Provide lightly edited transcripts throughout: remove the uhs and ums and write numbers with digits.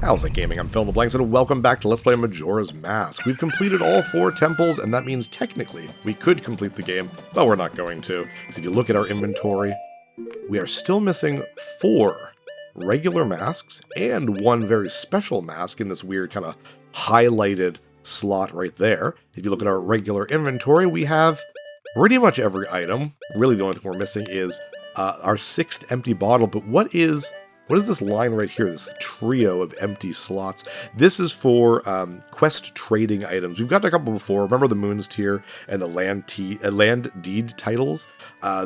How's it gaming? I'm Phil in the Blanks and welcome back to Let's Play Majora's Mask. We've completed all 4 temples and that means technically we could complete the game, but we're not going to. Because if you look at our inventory, we are still missing 4 regular masks and 1 very special mask in this weird kind of highlighted slot right there. If you look at our regular inventory, we have pretty much every item. Really the only thing we're missing is our 6th empty bottle, but what is this line right here, this trio of empty slots? This is for quest trading items. We've gotten a couple before. Remember the Moons tier and the land deed titles?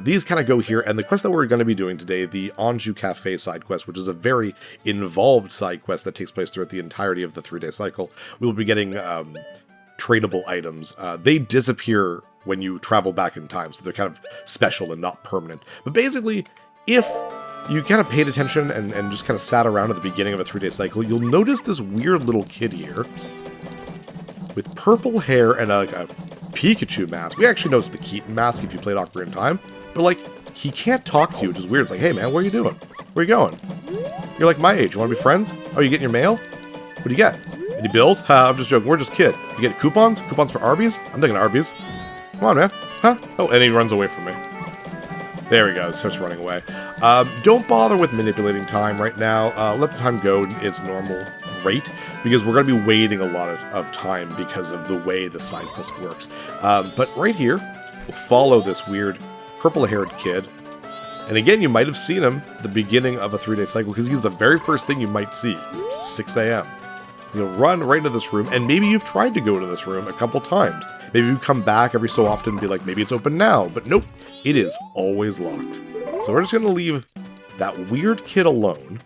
These kind of go here, and the quest that we're going to be doing today, the Anju Cafe side quest, which is a very involved side quest that takes place throughout the entirety of the 3-day cycle. We'll be getting tradable items. They disappear when you travel back in time, so they're kind of special and not permanent. But basically, if you kind of paid attention and just kind of sat around at the beginning of a 3-day cycle, you'll notice this weird little kid here with purple hair and a Pikachu mask. We actually noticed the Keaton mask if you played Ocarina of Time, but like, he can't talk to you, which is weird. It's like, hey man, what are you doing? Where are you going? You're like my age, you want to be friends? Oh, you getting your mail? What do you get? Any bills? I'm just joking, we're just kid. You get coupons? Coupons for Arby's? I'm thinking Arby's. Come on, man. Huh? Oh, and he runs away from me. There he goes, starts running away. Don't bother with manipulating time right now. Let the time go its normal rate, because we're going to be waiting a lot of time because of the way the side quest works. But right here, we'll follow this weird purple-haired kid. And again, you might have seen him at the beginning of a 3-day cycle, because he's the very first thing you might see. It's 6 a.m. You'll run right into this room, and maybe you've tried to go to this room a couple times. Maybe you come back every so often and be like, maybe it's open now, but nope, it is always locked. So we're just going to leave that weird kid alone.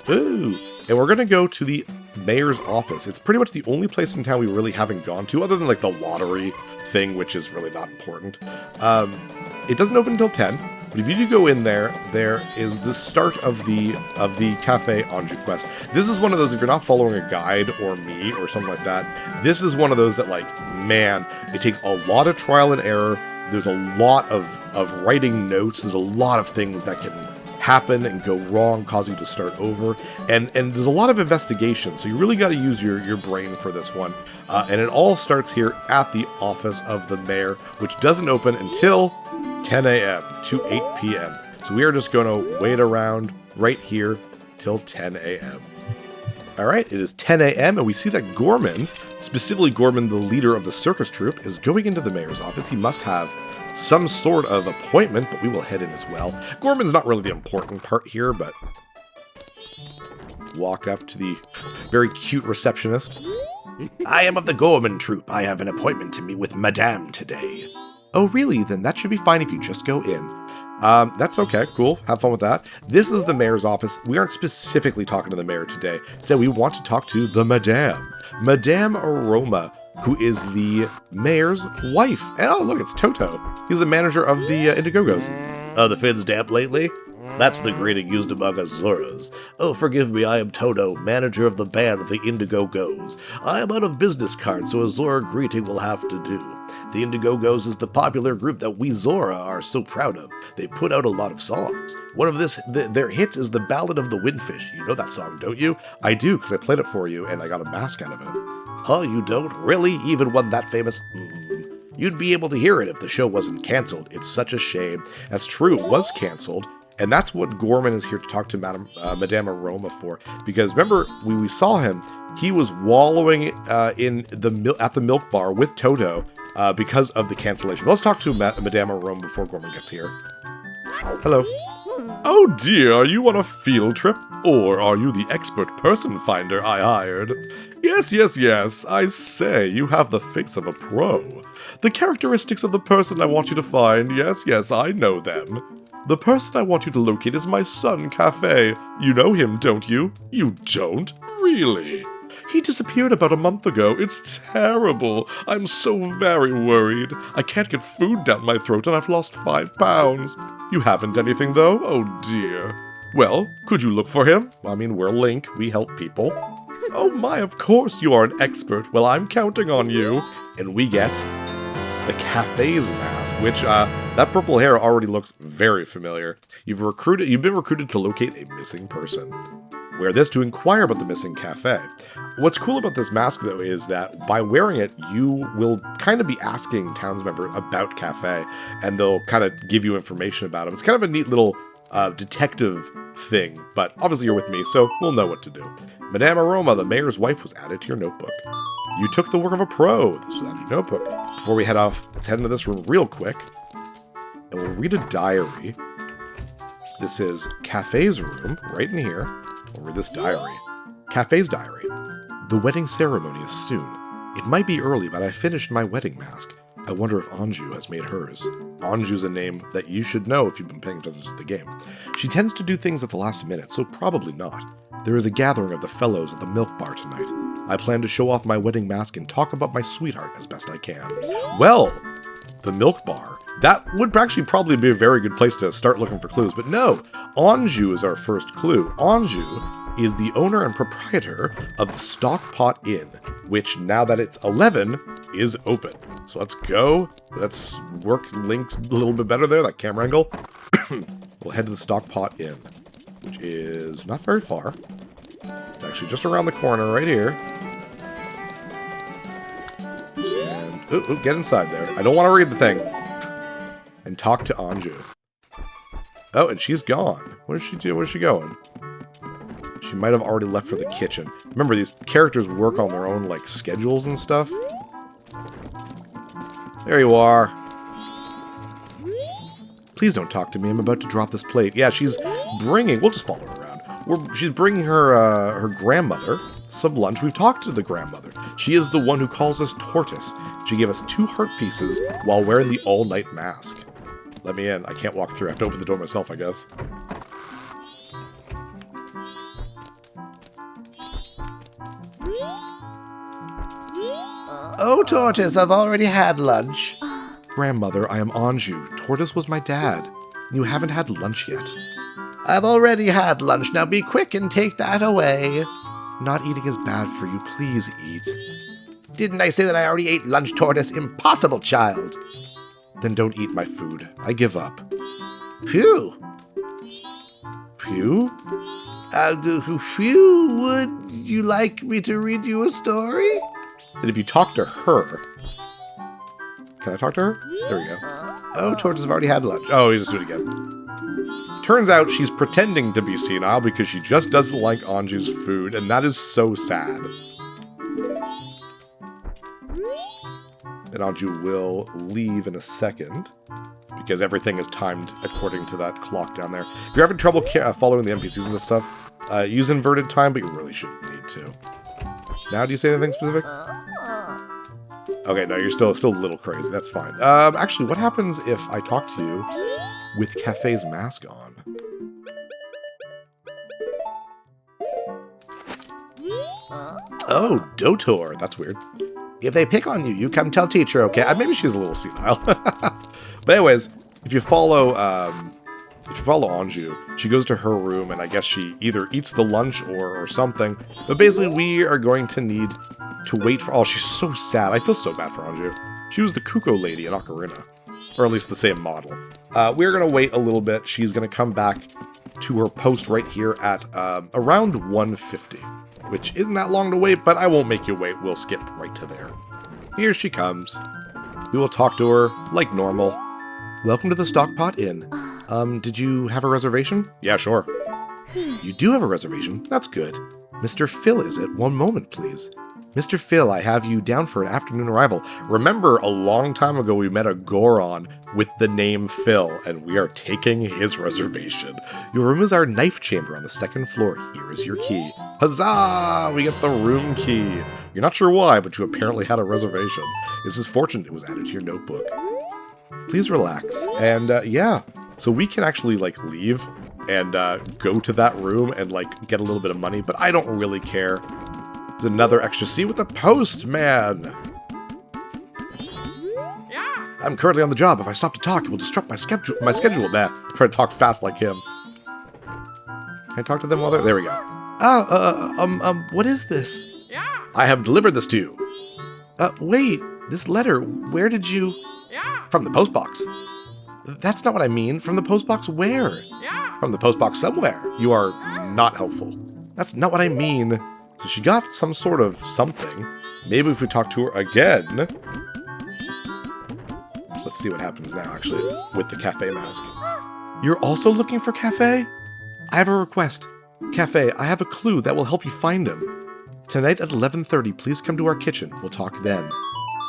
Ooh, and we're going to go to the mayor's office. It's pretty much the only place in town we really haven't gone to, other than like the lottery thing, which is really not important. It doesn't open until 10. But if you do go in there, there is the start of the Cafe Anju quest. This is one of those, if you're not following a guide or me or something like that, this is one of those that, like, man, it takes a lot of trial and error. There's a lot of writing notes. There's a lot of things that can happen and go wrong, cause you to start over. And there's a lot of investigation, so you really got to use your brain for this one. And it all starts here at the office of the mayor, which doesn't open until 10 a.m. to 8 p.m. So we are just going to wait around right here till 10 a.m. Alright, it is 10 a.m. and we see that Gorman, specifically Gorman, the leader of the circus troupe, is going into the mayor's office. He must have some sort of appointment, but we will head in as well. Gorman's not really the important part here, but walk up to the very cute receptionist. I am of the Gorman troupe. I have an appointment to meet with Madame today. Oh, really? Then that should be fine if you just go in. That's okay, cool, have fun with that. This is the mayor's office. We aren't specifically talking to the mayor today. Instead, we want to talk to the Madame. Madame Aroma, who is the mayor's wife. And oh, look, it's Toto. He's the manager of the Indogogos. The fins damp lately? That's the greeting used among Azuras. Oh, forgive me, I am Toto, manager of the band the Indogogos. I am out of business cards, so a Zora greeting will have to do. The Indogogos is the popular group that we Zora are so proud of. They put out a lot of songs. One of their hits is the Ballad of the Windfish. You know that song, don't you? I do, because I played it for you, and I got a mask out of it. Huh, you don't? Really? Even one that famous? You'd be able to hear it if the show wasn't cancelled. It's such a shame. That's true, it was cancelled. And that's what Gorman is here to talk to Madame Aroma for. Because remember, when we saw him, he was wallowing at the milk bar with Toto because of the cancellation. Let's talk to Madame Aroma before Gorman gets here. Hello. Oh dear, are you on a field trip? Or are you the expert person finder I hired? Yes, I say, you have the face of a pro. The characteristics of the person I want you to find, yes, I know them. The person I want you to locate is my son, Cafe. You know him, don't you? You don't? Really? He disappeared about a month ago. It's terrible. I'm so very worried. I can't get food down my throat and I've lost 5 pounds. You haven't anything, though? Oh, dear. Well, could you look for him? I mean, we're Link. We help people. Oh my, of course you are an expert. Well, I'm counting on you. And we get the cafe's mask, which, that purple hair already looks very familiar. You've been recruited to locate a missing person. Wear this to inquire about the missing cafe. What's cool about this mask, though, is that by wearing it, you will kind of be asking townsmembers about cafe, and they'll kind of give you information about them. It's kind of a neat little detective thing, but obviously you're with me, so we'll know what to do. Madame Aroma, the mayor's wife, was added to your notebook. You took the work of a pro. This was added to your notebook. Before we head off, let's head into this room real quick, and we'll read a diary. This is Cafe's room, right in here. We'll read this diary. Cafe's diary. The wedding ceremony is soon. It might be early, but I finished my wedding mask. I wonder if Anjou has made hers. Anjou's a name that you should know if you've been paying attention to the game. She tends to do things at the last minute, so probably not. There is a gathering of the fellows at the milk bar tonight. I plan to show off my wedding mask and talk about my sweetheart as best I can. Well, the milk bar. That would actually probably be a very good place to start looking for clues, but no. Anjou is our first clue. Anjou is the owner and proprietor of the Stockpot Inn, which, now that it's 11, is open. So let's go. Let's work links a little bit better there, that camera angle. We'll head to the Stockpot Inn, which is not very far. It's actually just around the corner right here. And, ooh, get inside there. I don't want to read the thing. And talk to Anjou. Oh, and she's gone. What does she do? Where's she going? She might have already left for the kitchen. Remember, these characters work on their own, like, schedules and stuff. There you are. Please don't talk to me. I'm about to drop this plate. Yeah, she's bringing... We'll just follow her around. She's bringing her, her grandmother some lunch. We've talked to the grandmother. She is the one who calls us Tortoise. She gave us 2 heart pieces while wearing the all-night mask. Let me in. I can't walk through. I have to open the door myself, I guess. Oh, Tortoise, I've already had lunch. Grandmother, I am Anjou. Tortoise was my dad. You haven't had lunch yet. I've already had lunch. Now be quick and take that away. Not eating is bad for you. Please eat. Didn't I say that I already ate lunch, Tortoise? Impossible, child. Then don't eat my food. I give up. Phew. Phew? Phew, would you like me to read you a story? And if you talk to her... Can I talk to her? There we go. Oh, Tortoise, I've already had lunch. Oh, he just do it again. Turns out she's pretending to be senile because she just doesn't like Anjou's food, and that is so sad. And Anjou will leave in a second, because everything is timed according to that clock down there. If you're having trouble following the NPCs and this stuff, use inverted time, but you really shouldn't need to. Now, do you say anything specific? Okay, no, you're still a little crazy. That's fine. Actually, what happens if I talk to you with Cafe's mask on? Oh, Dotor. That's weird. If they pick on you, you come tell teacher, okay? Maybe she's a little senile. But anyways, if you follow Anjou, she goes to her room, and I guess she either eats the lunch or something. But basically, we are going to need to wait for... Oh, she's so sad. I feel so bad for Anjou. She was the Cuckoo lady in Ocarina. Or at least the same model. We're going to wait a little bit. She's going to come back to her post right here at around 1:50. Which isn't that long to wait, but I won't make you wait. We'll skip right to there. Here she comes. We will talk to her like normal. Welcome to the Stockpot Inn. Did you have a reservation? Yeah, sure. You do have a reservation? That's good. Mr. Phil is it? One moment, please. Mr. Phil, I have you down for an afternoon arrival. Remember, a long time ago we met a Goron with the name Phil, and we are taking his reservation. Your room is our knife chamber on the 2nd floor. Here is your key. Huzzah! We get the room key. You're not sure why, but you apparently had a reservation. This is fortunate it was added to your notebook. Please relax. And, yeah. So we can actually, like, leave and go to that room and, like, get a little bit of money, but I don't really care. There's another extra seat with the postman. I'm currently on the job. If I stop to talk, it will disrupt my schedule. Nah, try to talk fast like him. Can I talk to them while they're... There we go. What is this? I have delivered this to you. Wait, this letter, where did you... From the postbox. That's not what I mean. From the postbox where? From the postbox somewhere. You are not helpful. That's not what I mean. So she got some sort of something. Maybe if we talk to her again. Let's see what happens now, actually, with the cafe mask. You're also looking for Cafe? I have a request. Cafe, I have a clue that will help you find him. Tonight at 11:30, please come to our kitchen. We'll talk then.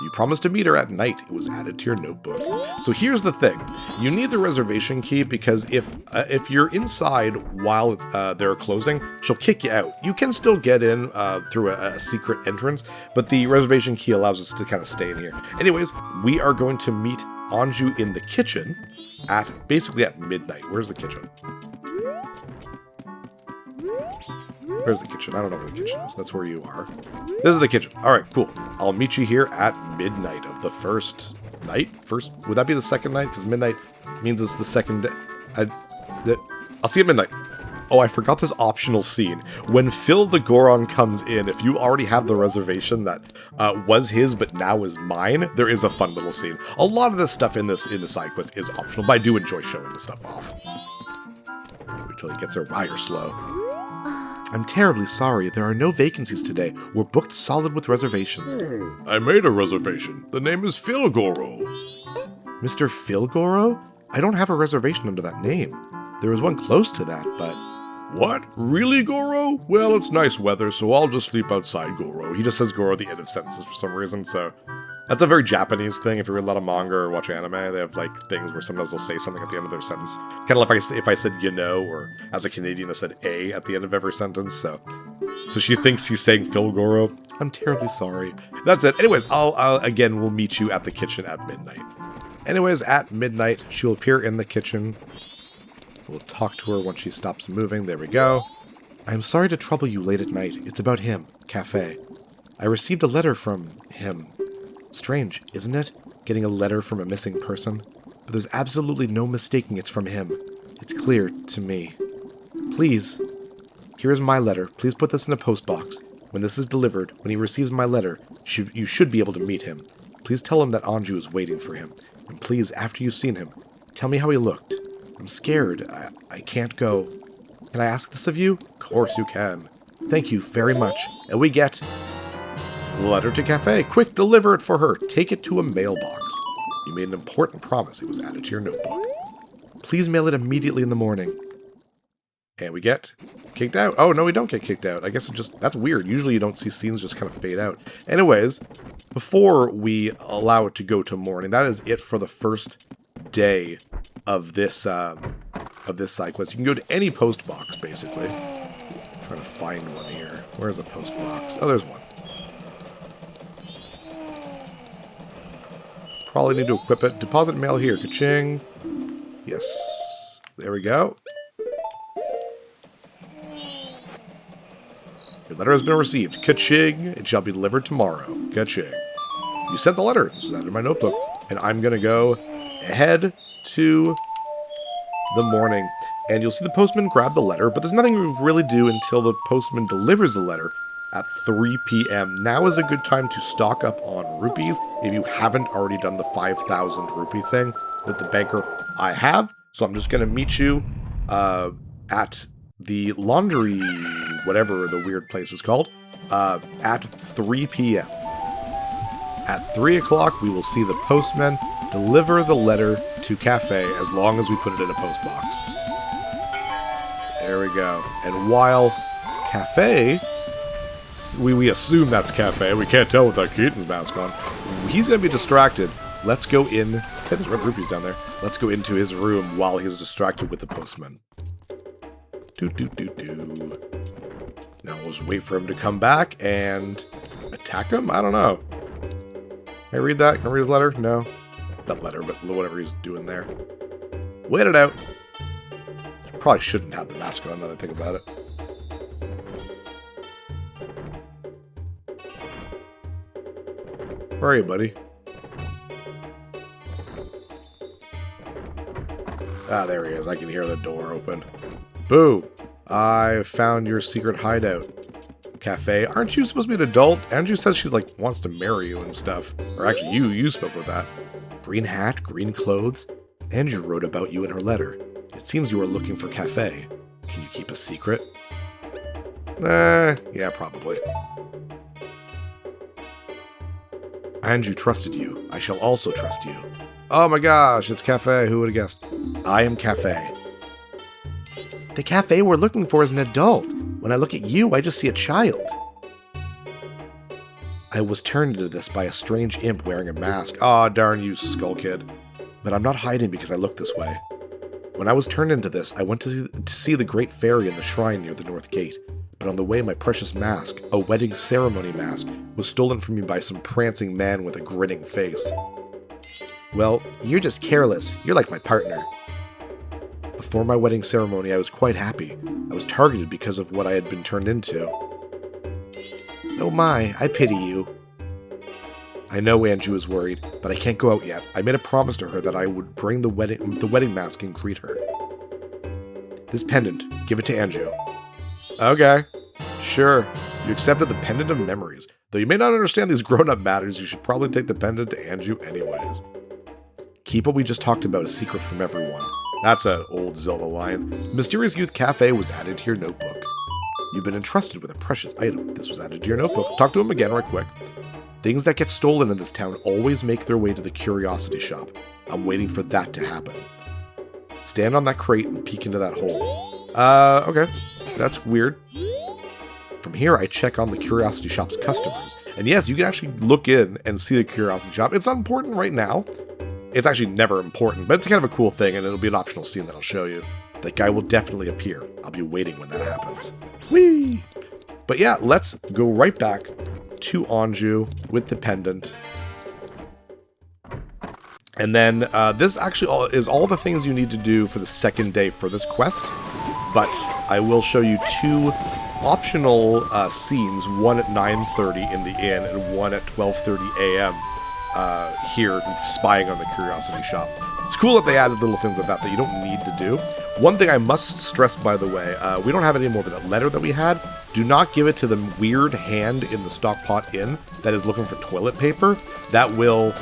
You promised to meet her at night. It was added to your notebook. So here's the thing. You need the reservation key because if you're inside while they're closing, she'll kick you out. You can still get in through a secret entrance, but the reservation key allows us to kind of stay in here. Anyways, we are going to meet Anju in the kitchen basically at midnight. Where's the kitchen? Where's the kitchen? I don't know where the kitchen is. That's where you are. This is the kitchen. All right, cool. I'll meet you here at midnight of the first night. Would that be the second night? Because midnight means it's the second day. I'll see you at midnight. Oh, I forgot this optional scene. When Phil the Goron comes in, if you already have the reservation that was his but now is mine, there is a fun little scene. A lot of this stuff in the side quest is optional, but I do enjoy showing this stuff off. Wait till he gets there. Wow, you're slow. I'm terribly sorry. There are no vacancies today. We're booked solid with reservations. I made a reservation. The name is Phil Goro. Mr. Phil Goro? I don't have a reservation under that name. There was one close to that, but... What? Really, Goro? Well, it's nice weather, so I'll just sleep outside, Goro. He just says Goro at the end of sentences for some reason, so... That's a very Japanese thing. If you read a lot of manga or watch anime, they have, like, things where sometimes they'll say something at the end of their sentence. Kind of like if I said, you know, or as a Canadian, I said a at the end of every sentence, so she thinks he's saying Phil Goro. I'm terribly sorry. That's it. Anyways, again, we'll meet you at the kitchen at midnight. Anyways, at midnight, she'll appear in the kitchen. We'll talk to her once she stops moving. There we go. I'm sorry to trouble you late at night. It's about him, Cafe. I received a letter from him. Strange, isn't it? Getting a letter from a missing person? But there's absolutely no mistaking it's from him. It's clear to me. Please, here's my letter. Please put this in a postbox. When this is delivered, when he receives my letter, you should be able to meet him. Please tell him that Anju is waiting for him. And please, after you've seen him, tell me how he looked. I'm scared. I can't go. Can I ask this of you? Of course you can. Thank you very much. And we get... letter to Cafe. Quick, deliver it for her. Take it to a mailbox. You made an important promise. It was added to your notebook. Please mail it immediately in the morning. And we get kicked out. Oh, no, we don't get kicked out. I guess that's weird. Usually you don't see scenes just kind of fade out. Anyways, before we allow it to go to morning, that is it for the first day of this side quest. You can go to any post box, basically. I'm trying to find one here. Where's a post box? Oh, there's one. Probably need to equip it. Deposit mail here. Ka-ching. Yes. There we go. Your letter has been received. Ka-ching. It shall be delivered tomorrow. Ka-ching. You sent the letter. This is out of my notebook. And I'm going to go ahead to the morning. And you'll see the postman grab the letter, but there's nothing we really do until the postman delivers the letter at 3 p.m. Now is a good time to stock up on rupees if you haven't already done the 5,000 rupee thing with the banker. I have, so I'm just going to meet you at the laundry, whatever the weird place is called, at 3 p.m. At 3 o'clock, we will see the postman deliver the letter to Cafe as long as we put it in a post box. There we go. And while Cafe... We assume that's Cafe. We can't tell with that Keaton's mask on. He's going to be distracted. Let's go in. Hey, there's red rupees down there. Let's go into his room while he's distracted with the postman. Now we'll just wait for him to come back and attack him? I don't know. Can I read that? Can I read his letter? No. Not letter, but whatever he's doing there. Wait it out. Probably shouldn't have the mask on now that I think about it. Where are you, buddy? Ah, there he is. I can hear the door open. Boo! I found your secret hideout. Cafe. Aren't you supposed to be an adult? Andrew says she's like, wants to marry you and stuff. Or actually, you spoke with that. Green hat, green clothes. Andrew wrote about you in her letter. It seems you are looking for cafe. Can you keep a secret? Yeah, probably. Andrew trusted you. I shall also trust you. Oh my gosh, it's Cafe. Who would have guessed? I am Cafe. The cafe we're looking for is an adult. When I look at you, I just see a child. I was turned into this by a strange imp wearing a mask. Aw, darn you, skull kid. But I'm not hiding because I look this way. When I was turned into this, I went to see the great fairy in the shrine near the north gate. But on the way, my precious mask, a wedding ceremony mask, was stolen from me by some prancing man with a grinning face. Well, you're just careless. You're like my partner. Before my wedding ceremony, I was quite happy. I was targeted because of what I had been turned into. Oh my, I pity you. I know Andrew is worried, but I can't go out yet. I made a promise to her that I would bring the wedding mask and greet her. This pendant, give it to Andrew. Okay, sure. You accepted the pendant of memories. Though you may not understand these grown-up matters, you should probably take the pendant to Andrew anyways. Keep what we just talked about a secret from everyone. That's an old Zelda line. The Mysterious Youth Cafe was added to your notebook. You've been entrusted with a precious item. This was added to your notebook. Let's talk to him again right quick. Things that get stolen in this town always make their way to the curiosity shop. I'm waiting for that to happen. Stand on that crate and peek into that hole. Okay. That's weird. From here, I check on the curiosity shop's customers. And yes, you can actually look in and see the curiosity shop. It's not important right now. It's actually never important, but it's kind of a cool thing, and it'll be an optional scene that I'll show you. That guy will definitely appear. I'll be waiting when that happens. Whee! But yeah, let's go right back to Anju with the pendant. And then this actually is all the things you need to do for the second day for this quest. But I will show you two optional scenes, one at 9:30 in the inn and one at 12:30 a.m. Here, spying on the curiosity shop. It's cool that they added little things like that you don't need to do. One thing I must stress, by the way, we don't have it anymore, but that letter that we had, do not give it to the weird hand in the Stockpot Inn that is looking for toilet paper. That will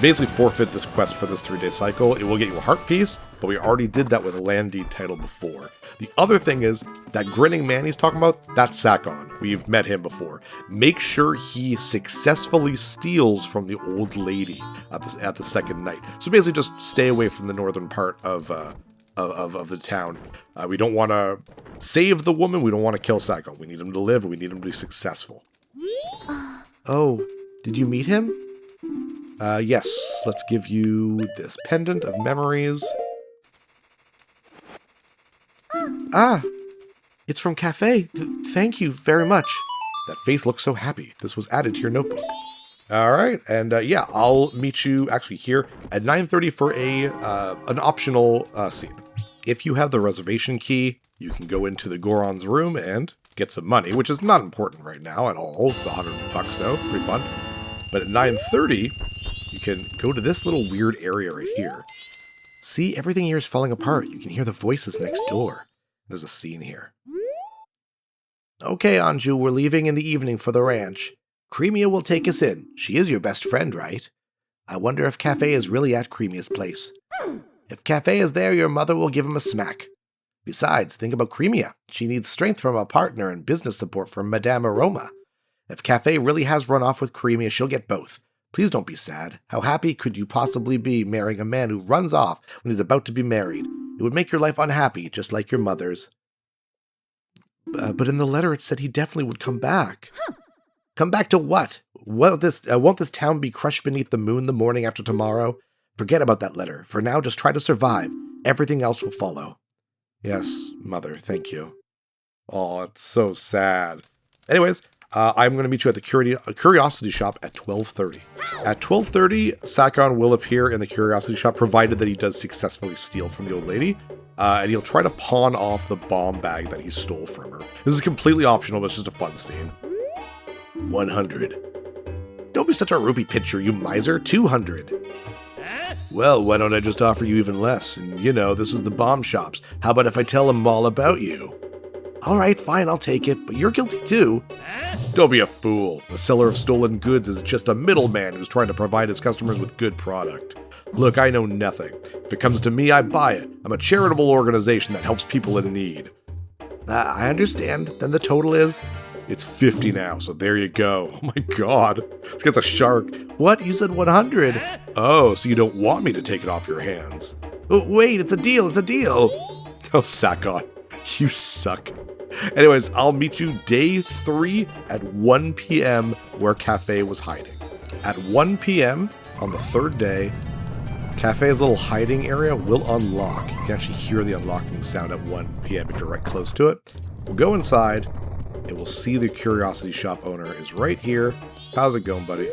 basically forfeit this quest for this 3-day cycle. It will get you a heart piece, but we already did that with a land deed title before. The other thing is, that grinning man he's talking about, that's Sakon. We've met him before. Make sure he successfully steals from the old lady at the second night. So basically just stay away from the northern part of the town. We don't want to save the woman, we don't want to kill Sakon. We need him to live, we need him to be successful. Oh, did you meet him? Yes, let's give you this pendant of memories. Ah, it's from Cafe. Thank you very much. That face looks so happy. This was added to your notebook. All right, and yeah, I'll meet you actually here at 9:30 for an optional scene. If you have the reservation key, you can go into the Goron's room and get some money, which is not important right now at all. It's $100 though, pretty fun. But at 9:30, you can go to this little weird area right here. See, everything here is falling apart. You can hear the voices next door. There's a scene here. Okay, Anju, we're leaving in the evening for the ranch. Cremia will take us in. She is your best friend, right? I wonder if Cafe is really at Cremia's place. If Cafe is there, your mother will give him a smack. Besides, think about Cremia. She needs strength from a partner and business support from Madame Aroma. If Cafe really has run off with Cremia, she'll get both. Please don't be sad. How happy could you possibly be marrying a man who runs off when he's about to be married? It would make your life unhappy, just like your mother's. But in the letter it said he definitely would come back. Come back to what? Won't this town be crushed beneath the moon the morning after tomorrow? Forget about that letter. For now, just try to survive. Everything else will follow. Yes, mother, thank you. Oh, it's so sad. Anyways, I'm going to meet you at the curiosity shop at 12:30. At 12:30, Sakon will appear in the curiosity shop, provided that he does successfully steal from the old lady, and he'll try to pawn off the bomb bag that he stole from her. This is completely optional, but it's just a fun scene. 100. Don't be such a rupee pitcher, you miser. 200. Well, why don't I just offer you even less? And, you know, this is the bomb shops. How about if I tell them all about you? Alright, fine, I'll take it, but you're guilty too. Don't be a fool. The seller of stolen goods is just a middleman who's trying to provide his customers with good product. Look, I know nothing. If it comes to me, I buy it. I'm a charitable organization that helps people in need. I understand. Then the total is? It's 50 now, so there you go. Oh my god. This guy's a shark. What? You said 100. Oh, so you don't want me to take it off your hands. Oh, wait, it's a deal. It's a deal. Oh, Sakon, you suck. Anyways, I'll meet you day 3 at 1 p.m. where Cafe was hiding. At 1 p.m. on the 3rd day, Cafe's little hiding area will unlock. You can actually hear the unlocking sound at 1 p.m. if you're right close to it. We'll go inside, and we'll see the curiosity shop owner is right here. How's it going, buddy?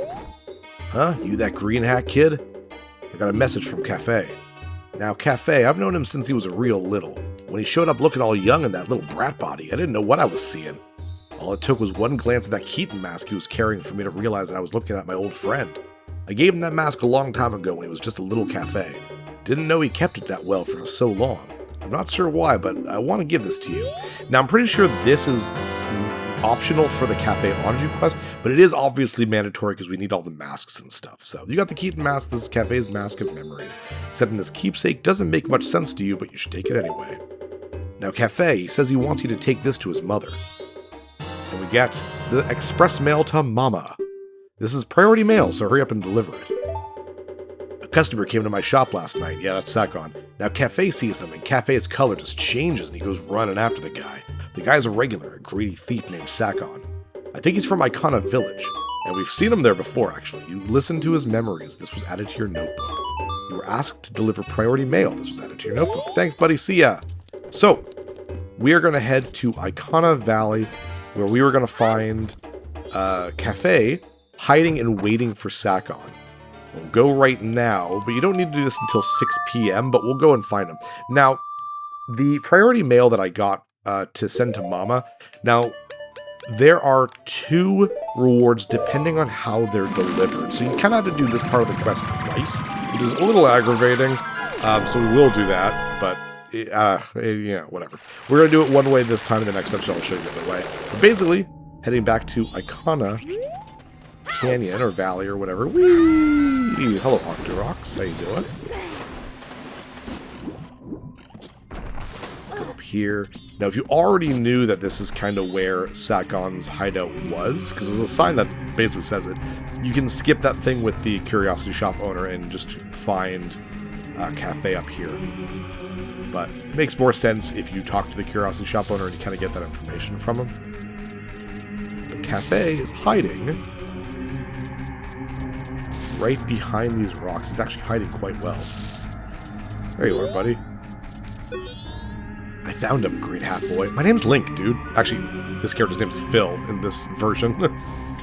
Huh? You that green hat kid? I got a message from Cafe. Now, Cafe, I've known him since he was a real little. When he showed up looking all young in that little brat body, I didn't know what I was seeing. All it took was one glance at that Keaton mask he was carrying for me to realize that I was looking at my old friend. I gave him that mask a long time ago when he was just a little Cafe. Didn't know he kept it that well for so long. I'm not sure why, but I want to give this to you. Now, I'm pretty sure this is optional for the Cafe Anjou quest, but it is obviously mandatory because we need all the masks and stuff. So you got the Keaton mask, this is Cafe's Mask of Memories. Accepting this keepsake doesn't make much sense to you, but you should take it anyway. Now Cafe, he says he wants you to take this to his mother. And we get the express mail to Mama. This is priority mail, so hurry up and deliver it. A customer came to my shop last night. Yeah, that's Sakon. Now Cafe sees him, and Cafe's color just changes, and he goes running after the guy. The guy's a regular, a greedy thief named Sakon. I think he's from Icona Village, and we've seen him there before, actually. You listened to his memories. This was added to your notebook. You were asked to deliver priority mail. This was added to your notebook. Thanks, buddy. See ya. So, we are going to head to Icona Valley, where we were going to find Cafe hiding and waiting for Sakon. We'll go right now, but you don't need to do this until 6 p.m., but we'll go and find him. Now, the priority mail that I got to send to Mama, now, there are 2 rewards depending on how they're delivered. So you kind of have to do this part of the quest twice, which is a little aggravating. So we will do that, but yeah, whatever. We're going to do it one way this time, and the next episode I'll show you the other way. But basically, heading back to Icona Canyon, or Valley, or whatever. Whee! Hello, Octorox. How you doing? Go up here. Now, if you already knew that this is kind of where Sakon's hideout was, because there's a sign that basically says it, you can skip that thing with the curiosity shop owner and just find Cafe up here. But it makes more sense if you talk to the curiosity shop owner and you kind of get that information from him. But Cafe is hiding right behind these rocks. He's actually hiding quite well. There you are, buddy. I found him, Green Hat Boy. My name's Link, dude. Actually, this character's name is Phil in this version.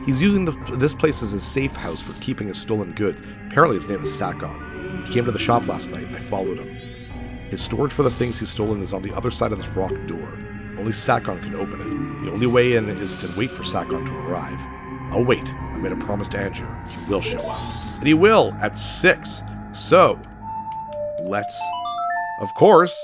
He's using this place as his safe house for keeping his stolen goods. Apparently his name is Sakon. He came to the shop last night and I followed him. His storage for the things he's stolen is on the other side of this rock door. Only Sakon can open it. The only way in is to wait for Sakon to arrive. I'll wait. I made a promise to Andrew. He will show up. And he will at 6. So, let's, of course,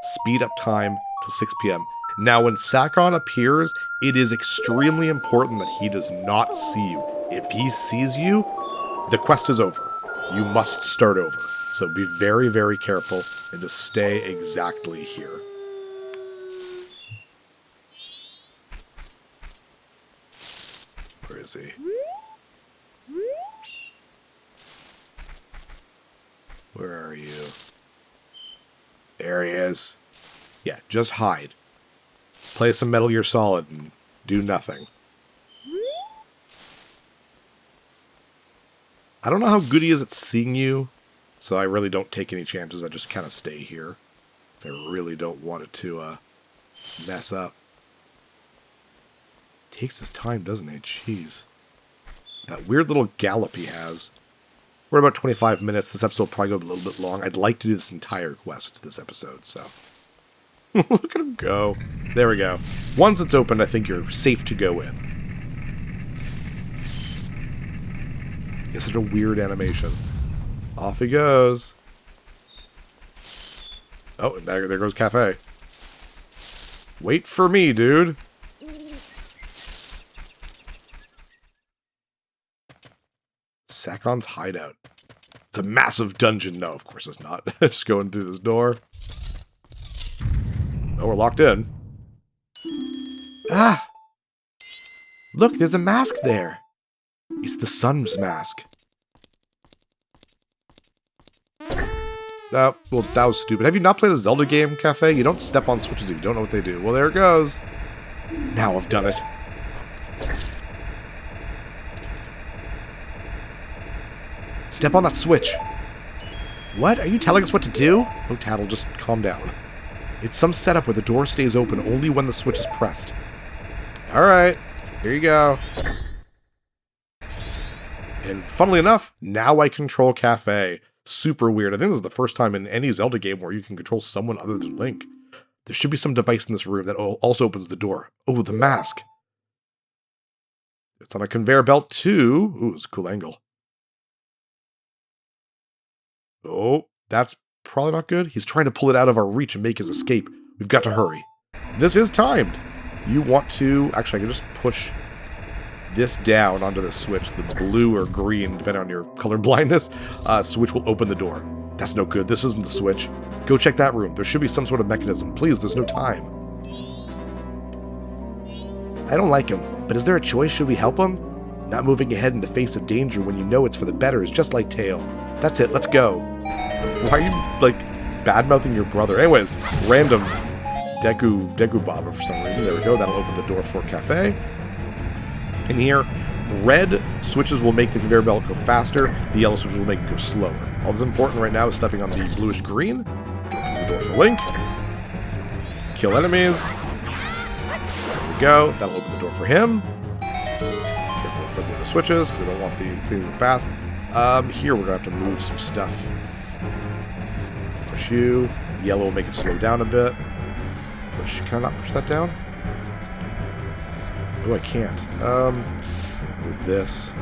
speed up time till 6 p.m. Now, when Sakon appears, it is extremely important that he does not see you. If he sees you, the quest is over. You must start over. So be very, very careful and just stay exactly here. Where is he? Where are you? There he is. Yeah, just hide. Play some Metal Gear Solid and do nothing. I don't know how good he is at seeing you, so I really don't take any chances. I just kind of stay here. I really don't want it to mess up. Takes his time, doesn't he? Jeez. That weird little gallop he has. We're about 25 minutes. This episode will probably go a little bit long. I'd like to do this entire quest this episode, so. Look at him go. There we go. Once it's open, I think you're safe to go in. It's such a weird animation. Off he goes. Oh, and there goes Cafe. Wait for me, dude. Sakon's hideout. It's a massive dungeon. No, of course it's not. Just going through this door. Oh, we're locked in. Ah! Look, there's a mask there. It's the sun's mask. Well, that was stupid. Have you not played a Zelda game, Cafe? You don't step on switches if you don't know what they do. Well, there it goes. Now I've done it. Step on that switch. What? Are you telling us what to do? Oh, Tattle, just calm down. It's some setup where the door stays open only when the switch is pressed. Alright, here you go. And funnily enough, now I control Cafe. Super weird. I think this is the first time in any Zelda game where you can control someone other than Link. There should be some device in this room that also opens the door. Oh, the mask. It's on a conveyor belt too. Ooh, it's a cool angle. Oh, that's probably not good. He's trying to pull it out of our reach and make his escape. We've got to hurry. This is timed. You want to... Actually, I can just push this down onto the switch. The blue or green, depending on your color blindness, switch will open the door. That's no good. This isn't the switch. Go check that room. There should be some sort of mechanism. Please, there's no time. I don't like him, but is there a choice? Should we help him? Not moving ahead in the face of danger when you know it's for the better is just like Tail. That's it, let's go. Why are you, like, bad-mouthing your brother? Anyways, random Deku Baba for some reason. There we go, that'll open the door for Cafe. In here, red switches will make the conveyor belt go faster, the yellow switches will make it go slower. All that's important right now is stepping on the bluish green, which opens the door for Link. Kill enemies. There we go, that'll open the door for him. Careful with the other switches, because I don't want the thing to go fast. Here we're going to have to move some stuff. Push you. Yellow will make it slow down a bit. Push. Can I not push that down? Oh, I can't. Move this.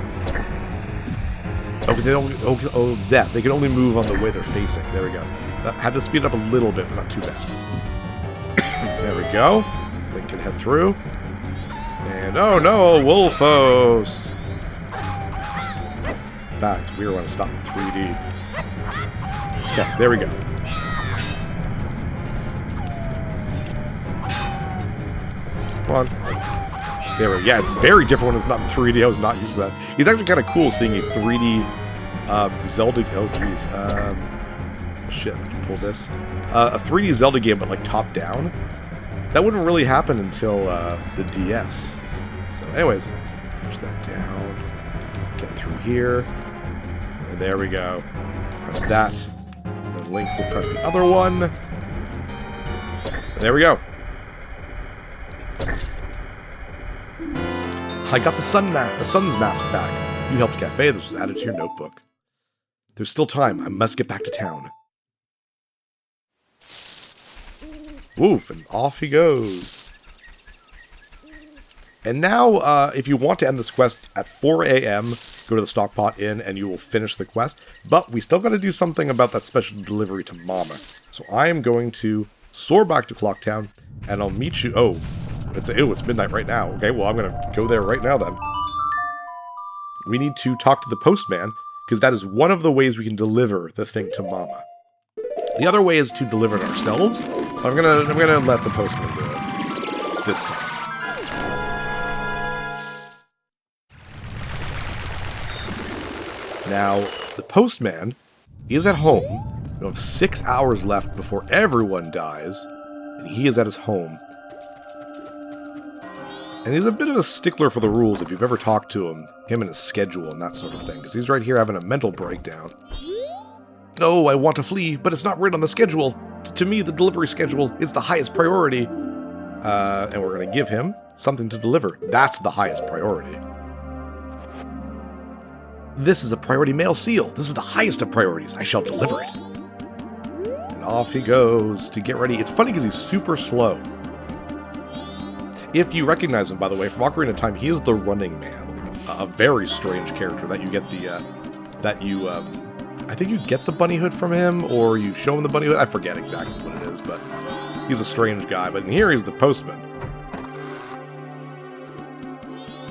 Oh, but they only... Oh, that. They can only move on the way they're facing. There we go. That had to speed it up a little bit, but not too bad. There we go. Link can head through. And, oh no, Wolfos! It's weird when I stop in 3D. Okay, there we go. Come on. There we go. Yeah, it's very different when it's not in 3D. I was not used to that. It's actually kind of cool seeing a 3D Zelda... Oh, jeez. Shit, I have to pull this. A 3D Zelda game, but like top-down. That wouldn't really happen until the DS. So anyways, push that down. Get through here. And there we go. Press that. Then Link will press the other one. And there we go. I got the sun's mask back. You helped Cafe. This was added to your notebook. There's still time. I must get back to town. Woof, and off he goes. And now, if you want to end this quest at 4 a.m., go to the Stockpot Inn and you will finish the quest. But we still got to do something about that special delivery to Mama. So I am going to soar back to Clocktown, and I'll meet you... Oh, it's midnight right now. Okay, well, I'm going to go there right now then. We need to talk to the postman, because that is one of the ways we can deliver the thing to Mama. The other way is to deliver it ourselves, but I'm gonna let the postman do it this time. Now, the postman is at home. We have 6 hours left before everyone dies, and he is at his home. And he's a bit of a stickler for the rules if you've ever talked to him and his schedule and that sort of thing, because he's right here having a mental breakdown. Oh, I want to flee, but it's not written on the schedule. To me, the delivery schedule is the highest priority. And we're going to give him something to deliver. That's the highest priority. This is a priority mail seal. This is the highest of priorities. I shall deliver it. And off he goes to get ready. It's funny because he's super slow. If you recognize him, by the way, from Ocarina of Time, he is the Running Man. A very strange character that you get the... I think you get the bunny hood from him, or you show him the bunny hood. I forget exactly what it is, but he's a strange guy. But in here, he's the postman.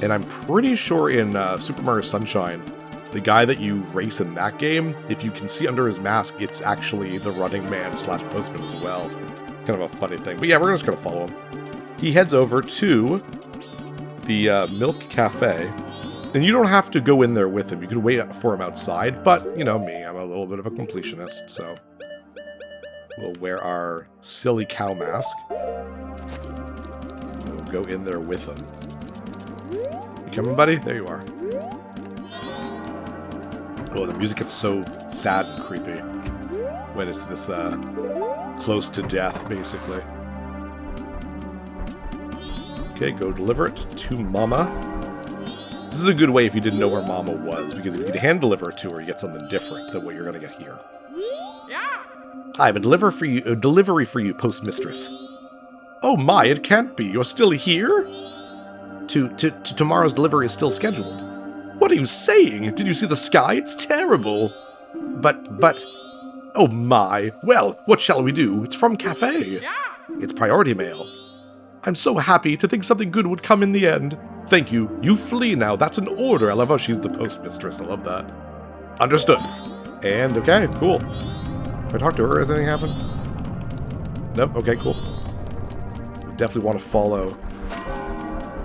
And I'm pretty sure in Super Mario Sunshine, the guy that you race in that game, if you can see under his mask, it's actually the running man / postman as well. Kind of a funny thing. But yeah, we're just going to follow him. He heads over to the Milk Cafe. And you don't have to go in there with him. You can wait for him outside. But, you know me, I'm a little bit of a completionist, so we'll wear our silly cow mask. We'll go in there with him. You coming, buddy? There you are. Oh, the music gets so sad and creepy when it's this close to death, basically. Okay, go deliver it to Mama. This is a good way if you didn't know where Mama was, because if you could hand deliver it to her, you get something different than what you're going to get here. I have a delivery for you, postmistress. Oh my, it can't be. You're still here? Tomorrow's delivery is still scheduled. What are you saying? Did you see the sky? It's terrible. But, oh my. Well, what shall we do? It's from Cafe. It's priority mail. I'm so happy to think something good would come in the end. Thank you. You flee now. That's an order. I love how she's the postmistress. I love that. Understood. And, okay, cool. Can I talk to her? Has anything happened? Nope. Okay, cool. Definitely want to follow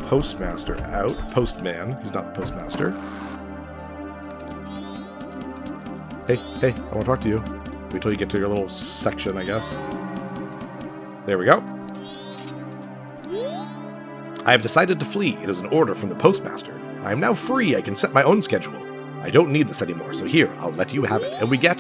Postmaster out. Postman. He's not the postmaster. Hey, I want to talk to you. Wait till you get to your little section, I guess. There we go. I have decided to flee. It is an order from the postmaster. I am now free. I can set my own schedule. I don't need this anymore, so here, I'll let you have it. And we get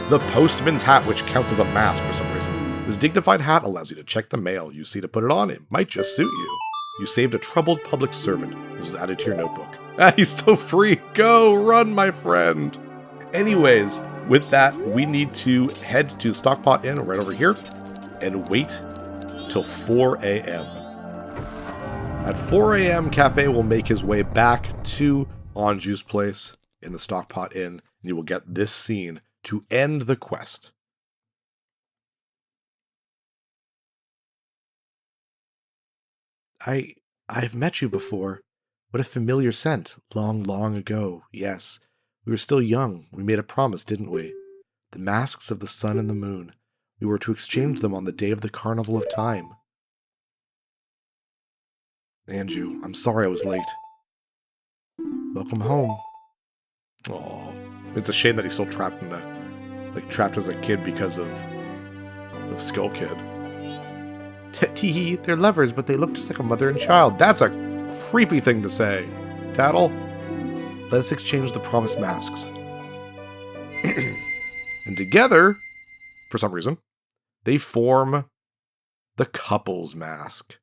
the postman's hat, which counts as a mask for some reason. This dignified hat allows you to check the mail you see to put it on. It might just suit you. You saved a troubled public servant. This is added to your notebook. Ah, he's so free. Go, run, my friend. Anyways, with that, we need to head to Stockpot Inn right over here and wait till 4 a.m. At 4 a.m., Cafe will make his way back to Anju's place in the Stockpot Inn, and you will get this scene to end the quest. I've met you before. What a familiar scent. Long, long ago. Yes. We were still young. We made a promise, didn't we? The masks of the sun and the moon. We were to exchange them on the day of the Carnival of Time. Anju, I'm sorry I was late. Welcome home. Aw. It's a shame that he's still trapped in trapped as a kid because of Skull Kid. Tee, they're lovers, but they look just like a mother and child. That's a creepy thing to say. Tattle? Let us exchange the promised masks. And together, for some reason, they form the couple's mask.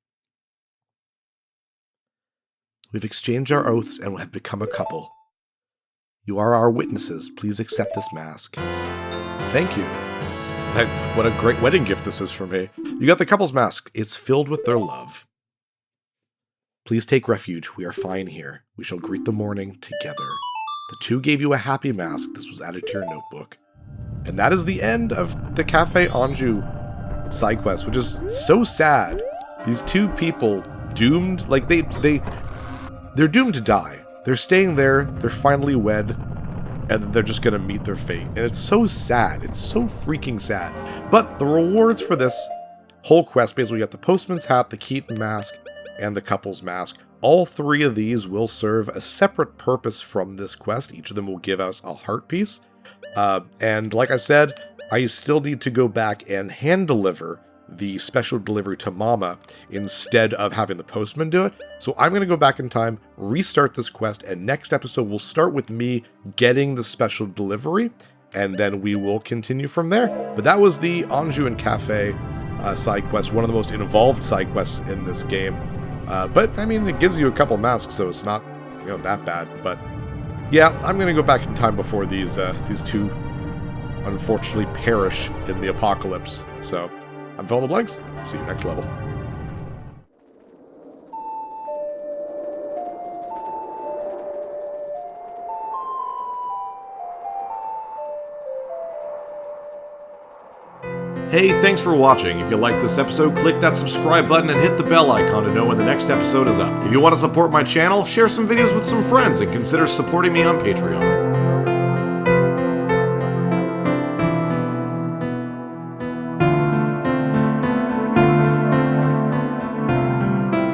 We've exchanged our oaths and have become a couple. You are our witnesses. Please accept this mask. Thank you. What a great wedding gift this is for me. You got the couple's mask. It's filled with their love. Please take refuge. We are fine here. We shall greet the morning together. The two gave you a happy mask. This was added to your notebook. And that is the end of the Cafe Anju side quest, which is so sad. These two people doomed, like they're doomed to die. They're staying there. They're finally wed. And they're just going to meet their fate. And it's so sad. It's so freaking sad. But the rewards for this whole quest, basically, we got the postman's hat, the Keaton mask, and the couple's mask. All three of these will serve a separate purpose from this quest. Each of them will give us a heart piece. And like I said, I still need to go back and hand deliver the special delivery to Mama instead of having the postman do it. So I'm going to go back in time, restart this quest, and next episode we'll start with me getting the special delivery, and then we will continue from there. But that was the Anju and Cafe side quest, one of the most involved side quests in this game. But, I mean, it gives you a couple masks, so it's not, that bad. But, yeah, I'm going to go back in time before these two unfortunately perish in the apocalypse. So, I'm Phil the Blanks. See you next level. Hey, thanks for watching. If you liked this episode, click that subscribe button and hit the bell icon to know when the next episode is up. If you want to support my channel, share some videos with some friends and consider supporting me on Patreon.